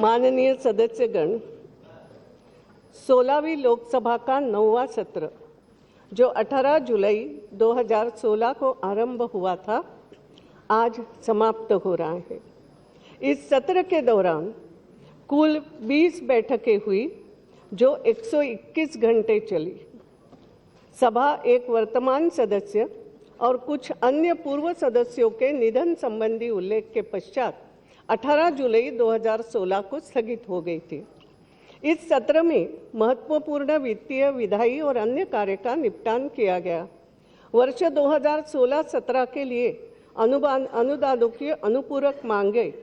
माननीय सदस्यगण, 16वीं लोकसभा का 9वां सत्र जो 18 जुलाई 2016 को आरंभ हुआ था, आज समाप्त हो रहा है। इस सत्र के दौरान कुल 20 बैठकें हुई जो 121 घंटे चली। सभा एक वर्तमान सदस्य और कुछ अन्य पूर्व सदस्यों के निधन संबंधी उल्लेख के पश्चात 18 जुलाई 2016 को स्थगित हो गई थी। इस सत्र में महत्वपूर्ण वित्तीय, विधायी और अन्य कार्य का निपटान किया गया। वर्ष 2016-17 के लिए अनुदानों की अनुपूरक मांगे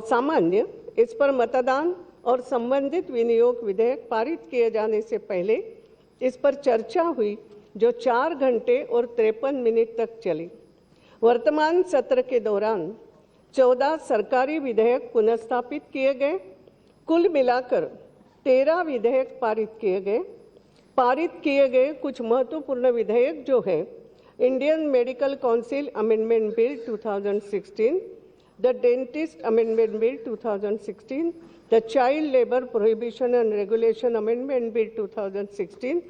सामान्य, इस पर मतदान और संबंधित विनियोग विधेयक पारित किए जाने से पहले इस पर चर्चा हुई जो 4 घंटे और 53 मिनट तक चली। वर्तमान सत्र के दौरान 14 सरकारी विधेयक पुनर्स्थापित किए गए। कुल मिलाकर 13 विधेयक पारित किए गए। पारित किए गए कुछ महत्वपूर्ण विधेयक जो है Indian medical council amendment bill 2016, the dentist amendment bill 2016, the child labour prohibition and regulation amendment bill 2016,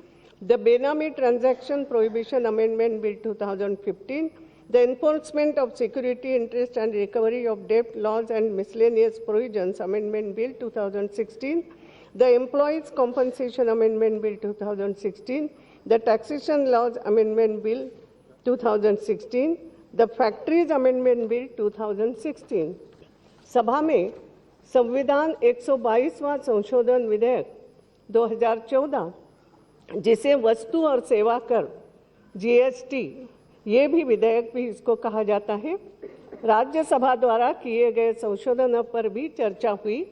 the Benami Transaction Prohibition Amendment Bill 2015, the Enforcement of Security Interest and Recovery of Debt Laws and Miscellaneous Provisions Amendment Bill 2016, the Employees Compensation Amendment Bill 2016, the Taxation Laws Amendment Bill 2016, the Factories Amendment Bill 2016। सभा में संविधान 122वां संशोधन विधेयक 2014 जिसे वस्तु और सेवा कर जीएसटी, ये भी विधेयक भी इसको कहा जाता है, राज्यसभा द्वारा किए गए संशोधनों पर भी चर्चा हुई।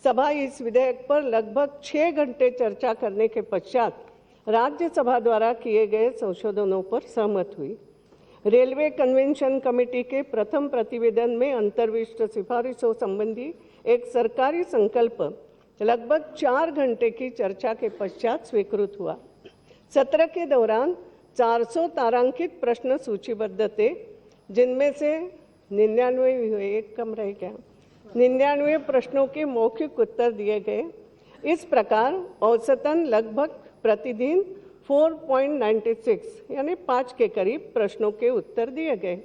सभा इस विधेयक पर लगभग 6 घंटे चर्चा करने के पश्चात राज्यसभा द्वारा किए गए संशोधनों पर सहमत हुई। रेलवे कन्वेंशन कमेटी के प्रथम प्रतिवेदन में अंतर्विष्ट सिफारिशों संबंधी एक सरकारी संकल्प लगभग 4 घंटे की चर्चा के पश्चात स्वीकृत हुआ। सत्र के दौरान 400 तारांकित प्रश्न सूचीबद्ध थे, जिनमें से 99 हुए, एक कम रह गया, 99 प्रश्नों के मौखिक उत्तर दिए गए। इस प्रकार औसतन लगभग प्रतिदिन 4.96 यानी 5 के करीब प्रश्नों के उत्तर दिए गए।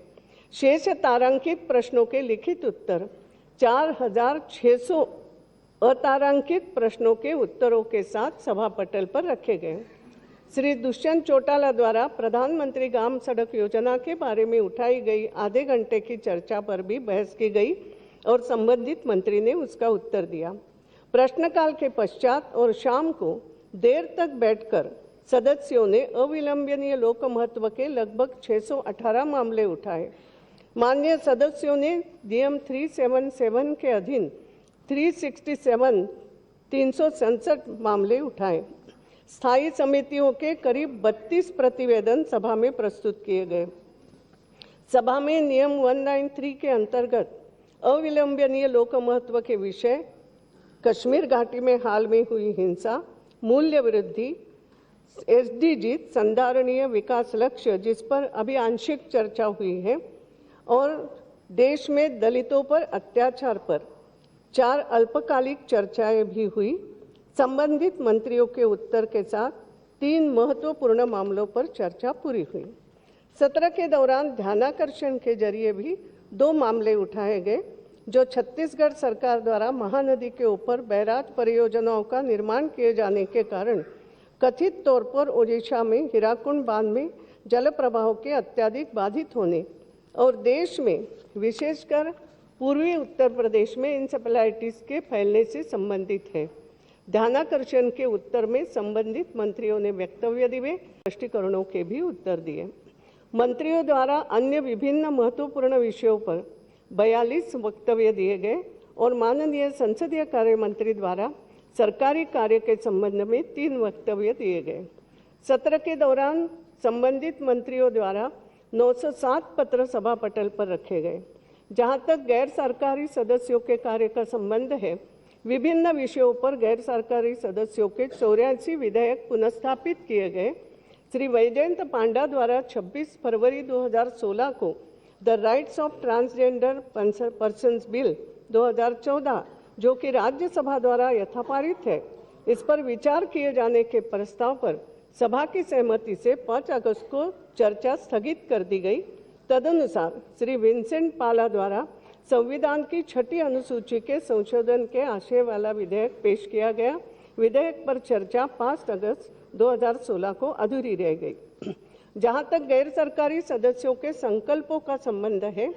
शेष तारांकित प्रश्नों के लिखित उत्तर 4600 अतारांकित प्रश्नों के उत्तरों के साथ सभा पटल पर रखे गए। श्री दुष्यंत चौटाला द्वारा प्रधानमंत्री ग्राम सड़क योजना के बारे में उठाई गई आधे घंटे की चर्चा पर भी बहस की गई और संबंधित मंत्री ने उसका उत्तर दिया। प्रश्नकाल के पश्चात और शाम को देर तक बैठकर सदस्यों ने अविलंबनीय लोक महत्व के लगभग 618 मामले उठाए। माननीय सदस्यों ने नियम 377 के अधीन 367 मामले उठाए। स्थायी समितियों के करीब 32 प्रतिवेदन सभा में प्रस्तुत किए गए। सभा में नियम 193 के अंतर्गत अविलंबनीय लोक महत्व के विषय, कश्मीर घाटी में हाल में हुई हिंसा, मूल्य वृद्धि, एसडीजी संधारणीय विकास लक्ष्य जिस पर अभी आंशिक चर्चा हुई है, और देश में दलितों पर अत्याचार पर 4 अल्पकालिक चर्चाएं भी हुई। संबंधित मंत्रियों के उत्तर के साथ 3 महत्वपूर्ण मामलों पर चर्चा पूरी हुई। सत्र के दौरान ध्यानाकर्षण के जरिए भी 2 मामले उठाए गए जो छत्तीसगढ़ सरकार द्वारा महानदी के ऊपर बैराज परियोजनाओं का निर्माण किए जाने के कारण कथित तौर पर ओडिशा में हीराकुंड बांध में जल प्रवाह के अत्यधिक बाधित होने और देश में विशेषकर पूर्वी उत्तर प्रदेश में इंसेफेलाइटिस के फैलने से संबंधित है। ध्यानाकर्षण के उत्तर में संबंधित मंत्रियों ने वक्तव्य दिए, स्पष्टीकरणों के भी उत्तर दिए। मंत्रियों द्वारा अन्य विभिन्न महत्वपूर्ण विषयों पर 42 वक्तव्य दिए गए और माननीय संसदीय कार्य मंत्री द्वारा सरकारी कार्य के संबंध में 3 वक्तव्य दिए गए। सत्र के दौरान संबंधित मंत्रियों द्वारा 907 पत्र सभा पटल पर रखे गए। जहां तक गैर सरकारी सदस्यों के कार्य का संबंध है, विभिन्न विषयों पर गैर सरकारी सदस्यों के 84 विधेयक पुनर्स्थापित किए गए। श्री वैजयंत पांडा द्वारा 26 फरवरी 2016 को the rights of transgender persons bill 2014 जो कि राज्यसभा द्वारा यथापारित है, इस पर विचार किए जाने के प्रस्ताव पर सभा की सहमति से 5 अगस्त को चर्चा स्थगित कर दी गई। तदनुसार श्री विंसेंट पाला द्वारा संविधान की 6ठी अनुसूची के संशोधन के आशय वाला विधेयक पेश किया गया। विधेयक पर चर्चा 5 अगस्त 2016 को अधूरी रह गई। जहां तक गैर सरकारी सदस्यों के संकल्पों का संबंध है,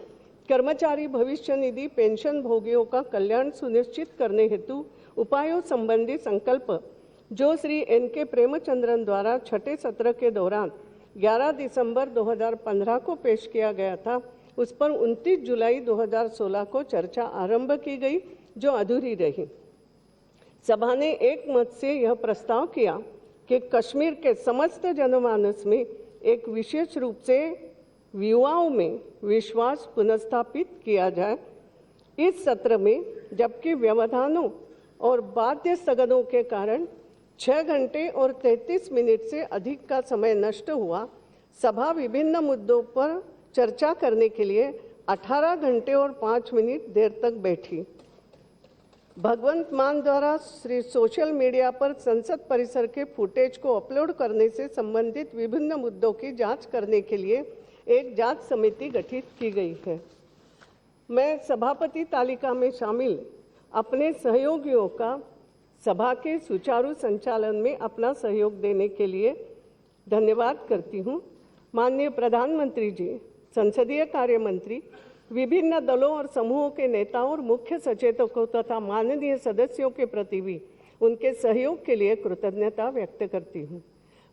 कर्मचारी भविष्य निधि पेंशन भोगियों का कल्याण सुनिश्चित करने हेतु उपायों संबंधी संकल्प जो श्री NK प्रेमचंद्रन द्वारा 6ठे सत्र के दौरान 11 दिसंबर 2015 को पेश किया गया था, उस पर 29 जुलाई 2016 को चर्चा आरंभ की गई, जो अधूरी रही। सभा ने एक मत से यह प्रस्ताव किया कि कश्मीर के समस्त जनमानस में एक विशेष रूप से युवाओं में विश्वास पुनर्स्थापित किया जाए। इस सत्र में जबकि व्यवधानों और बाध्य स्थगनों के कारण 6 घंटे और 33 मिनट से अधिक का समय नष्ट हुआ, सभा विभिन्न मुद्दों पर चर्चा करने के लिए 18 घंटे और 5 मिनट देर तक बैठी। भगवंत मान द्वारा श्री सोशल मीडिया पर संसद परिसर के फुटेज को अपलोड करने से संबंधित विभिन्न मुद्दों की जांच करने के लिए एक जांच समिति गठित की गई है। मैं सभापति तालिका में शामिल अपने सहयोगियों का सभा के सुचारू संचालन में अपना सहयोग देने के लिए धन्यवाद करती हूँ। माननीय प्रधानमंत्री जी, संसदीय कार्य मंत्री, विभिन्न दलों और समूहों के नेताओं और मुख्य सचेतकों तथा माननीय सदस्यों के प्रति भी उनके सहयोग के लिए कृतज्ञता व्यक्त करती हूँ।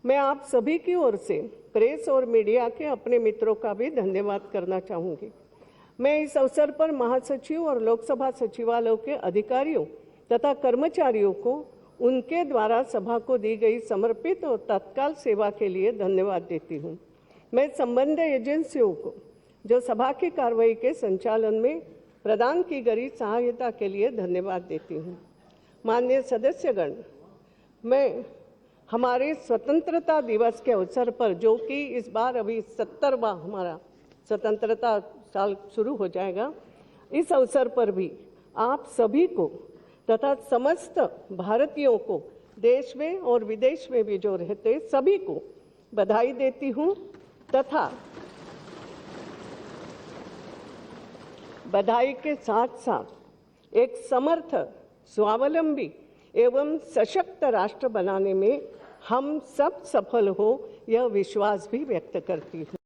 मैं आप सभी की ओर से प्रेस और मीडिया के अपने मित्रों का भी धन्यवाद करना चाहूँगी। मैं इस अवसर पर महासचिव और लोकसभा सचिवालय के अधिकारियों तथा कर्मचारियों को उनके द्वारा सभा को दी गई समर्पित और तत्काल सेवा के लिए धन्यवाद देती हूँ। मैं संबद्ध एजेंसियों को जो सभा की कार्रवाई के संचालन में प्रदान की गई सहायता के लिए धन्यवाद देती हूँ। माननीय सदस्यगण, मैं हमारे स्वतंत्रता दिवस के अवसर पर, जो कि इस बार अभी 70वां हमारा स्वतंत्रता साल शुरू हो जाएगा, इस अवसर पर भी आप सभी को तथा समस्त भारतीयों को, देश में और विदेश में भी जो रहते सभी को बधाई देती हूँ तथा बधाई के साथ साथ एक समर्थ, स्वावलंबी एवं सशक्त राष्ट्र बनाने में हम सब सफल हो, यह विश्वास भी व्यक्त करती हूँ।